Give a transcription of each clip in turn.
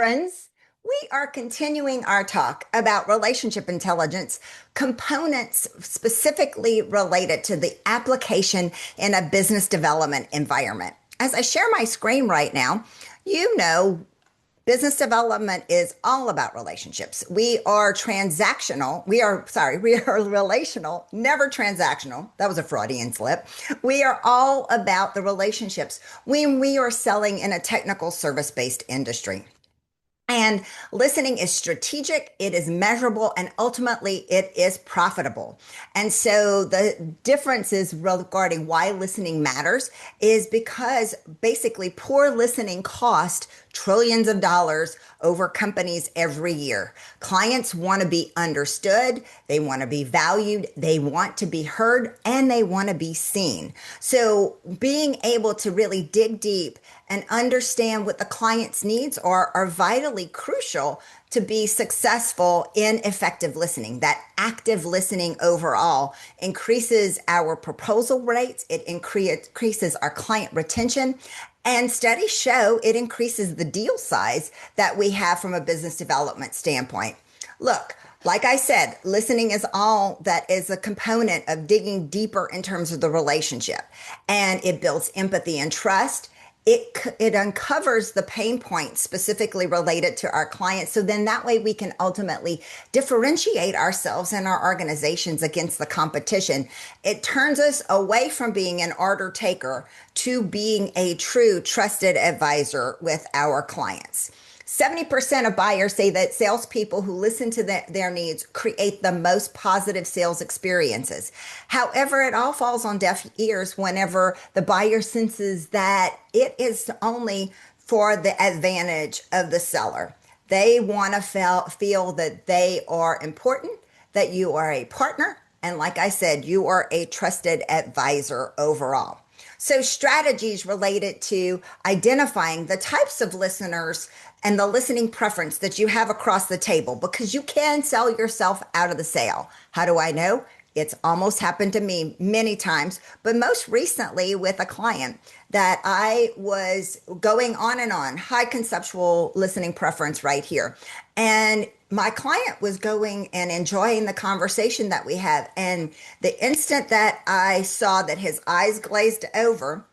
friends. We are continuing our talk about relationship intelligence components specifically related to the application in a business development environment. As I share my screen right now, you know, business development is all about relationships. We are transactional. We are relational, never transactional. That was a Freudian slip. We are all about the relationships when we are selling in a technical service-based industry. And listening is strategic, it is measurable, and ultimately it is profitable. And so the differences regarding why listening matters is because basically poor listening costs trillions of dollars over companies every year. Clients want to be understood, they want to be valued, they want to be heard, and they want to be seen. So being able to really dig deep and understand what the client's needs are vitally crucial to be successful in effective listening. That active listening overall increases our proposal rates, it increases our client retention, and studies show it increases the deal size that we have from a business development standpoint. Look, like I said, listening is all that is a component of digging deeper in terms of the relationship, and it builds empathy and trust. It uncovers the pain points specifically related to our clients. So then that way we can ultimately differentiate ourselves and our organizations against the competition. It turns us away from being an order taker to being a true trusted advisor with our clients. 70% of buyers say that salespeople who listen to their needs create the most positive sales experiences. However, it all falls on deaf ears whenever the buyer senses that it is only for the advantage of the seller. They want to feel that they are important, that you are a partner, and like I said, you are a trusted advisor overall. So strategies related to identifying the types of listeners and the listening preference that you have across the table, because you can sell yourself out of the sale. How do I know? It's almost happened to me many times, but most recently with a client that I was going on and on, high conceptual listening preference right here. And my client was going and enjoying the conversation that we had. And the instant that I saw that his eyes glazed over,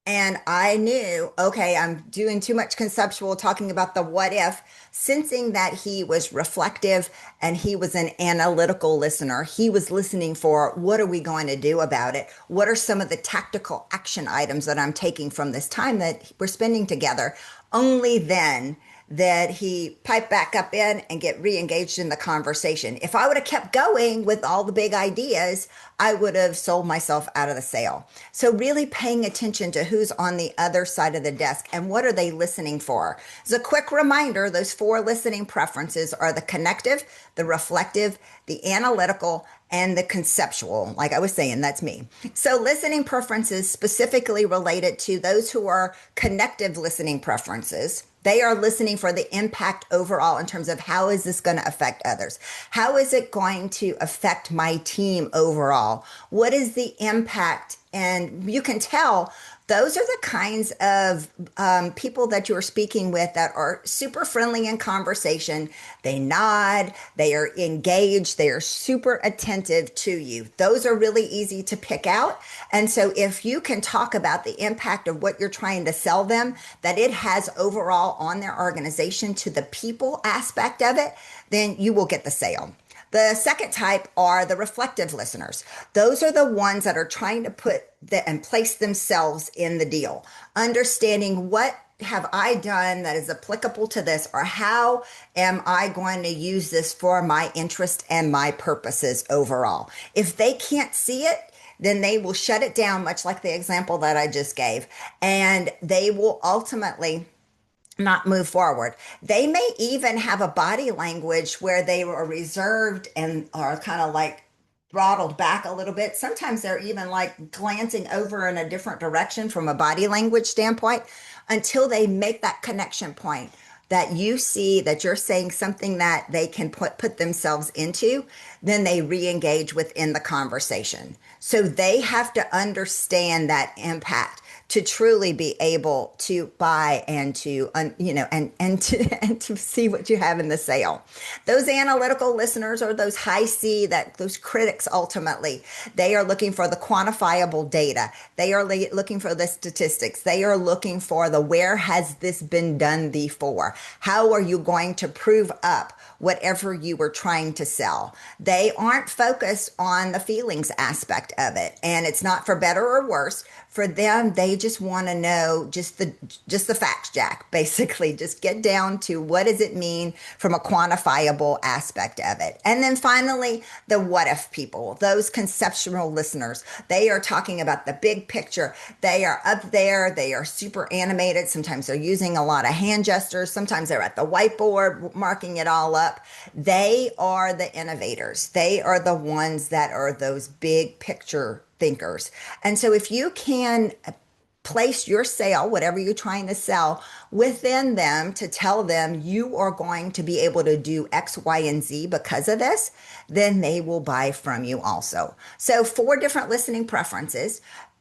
and I knew, okay, I'm doing too much conceptual talking about the what if, sensing that he was reflective and he was an analytical listener. He was listening for what are we going to do about it? What are some of the tactical action items that I'm taking from this time that we're spending together? Only then that he pipe back up in and get re-engaged in the conversation. If I would have kept going with all the big ideas, I would have sold myself out of the sale. So really paying attention to who's on the other side of the desk and what are they listening for. As a quick reminder, those 4 listening preferences are the connective, the reflective, the analytical, and the conceptual. Like I was saying, that's me. So listening preferences specifically related to those who are connective listening preferences. They are listening for the impact overall in terms of how is this going to affect others? How is it going to affect my team overall? What is the impact? And you can tell those are the kinds of people that you're speaking with that are super friendly in conversation. They nod, they are engaged, they are super attentive to you. Those are really easy to pick out. And so if you can talk about the impact of what you're trying to sell them, that it has overall on their organization to the people aspect of it, then you will get the sale. The second type are the reflective listeners. Those are the ones that are trying to put and place themselves in the deal, understanding what have I done that is applicable to this, or how am I going to use this for my interest and my purposes overall. If they can't see it, then they will shut it down, much like the example that I just gave, and they will ultimately not move forward. They may even have a body language where they are reserved and are kind of like throttled back a little bit. Sometimes they're even like glancing over in a different direction from a body language standpoint until they make that connection point that you see that you're saying something that they can put themselves into, then they re-engage within the conversation. So they have to understand that impact to truly be able to buy and to and to and to see what you have in the sale. Those analytical listeners, or those high C, that those critics, ultimately they are looking for the quantifiable data. They are looking for the statistics. They are looking for the where has this been done before? How are you going to prove up whatever you were trying to sell? They aren't focused on the feelings aspect of it. And it's not for better or worse. For them, they just want to know just the facts, Jack. Basically, just get down to what does it mean from a quantifiable aspect of it. And then finally, the what if people, those conceptual listeners, they are talking about the big picture. They are up there. They are super animated. Sometimes they're using a lot of hand gestures. Sometimes they're at the whiteboard marking it all up. They are the innovators. They are the ones that are those big picture thinkers. And so if you can place your sale, whatever you're trying to sell, within them to tell them you are going to be able to do X, Y, and Z because of this, then they will buy from you also. So 4 different listening preferences.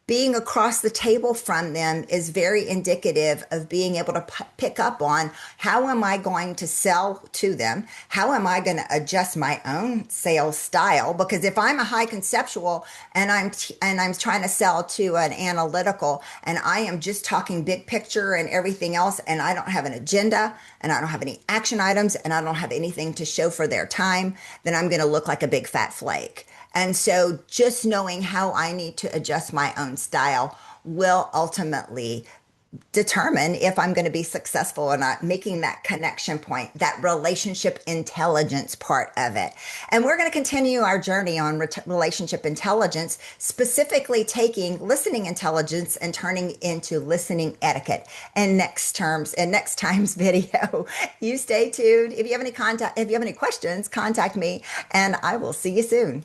Being across the table from them is very indicative of being able to pick up on how am I going to sell to them? How am I going to adjust my own sales style? Because if I'm a high conceptual and I'm trying to sell to an analytical, and I am just talking big picture and everything else, and I don't have an agenda, and I don't have any action items, and I don't have anything to show for their time, then I'm going to look like a big fat flake. And so just knowing how I need to adjust my own style will ultimately determine if I'm going to be successful or not, making that connection point, that relationship intelligence part of it. And we're going to continue our journey on relationship intelligence, specifically taking listening intelligence and turning into listening etiquette. And next time's video. You stay tuned. If you have any questions, contact me and I will see you soon.